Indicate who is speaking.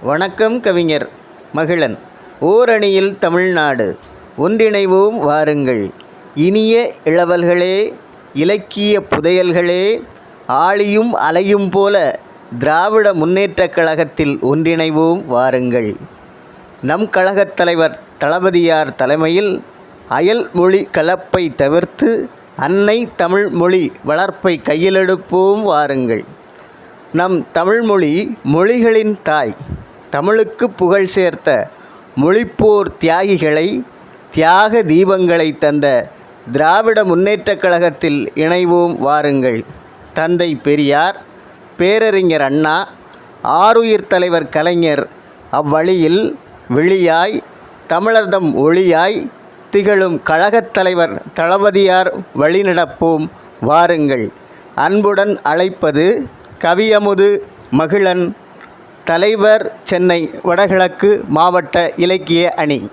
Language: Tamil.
Speaker 1: வணக்கம் கவிஞர் மகிழன். ஓரணியில் தமிழ்நாடு ஒன்றிணைவோம் வாருங்கள். இனிய இளவல்களே, இலக்கிய புதையல்களே, ஆழியும் அலையும் போல திராவிட முன்னேற்றக் கழகத்தில் ஒன்றிணைவோம் வாருங்கள். நம் கழகத் தலைவர் தளபதியார் தலைமையில் அயல் மொழி கலப்பை தவிர்த்து அன்னை தமிழ் மொழி வளர்ப்பை கையிலெடுப்போம் வாருங்கள். நம் தமிழ்மொழி மொழிகளின் தாய். தமிழுக்கு புகழ் சேர்த்த மொழிப்போர் தியாகிகளை, தியாக தீபங்களை தந்த திராவிட முன்னேற்றக் கழகத்தில் இணைவோம் வாருங்கள். தந்தை பெரியார், பேரறிஞர் அண்ணா, ஆருயிர் தலைவர் கலைஞர் அவ்வழியில் விழியாய் தமிழர்தம் ஒளியாய் திகழும் கழகத் தலைவர் தளபதியார் வழிநடப்போம் வாருங்கள். அன்புடன் அழைப்பது கவியமுது மகிழன், தலைவர், சென்னை வடகிழக்கு மாவட்ட இலக்கிய அணி.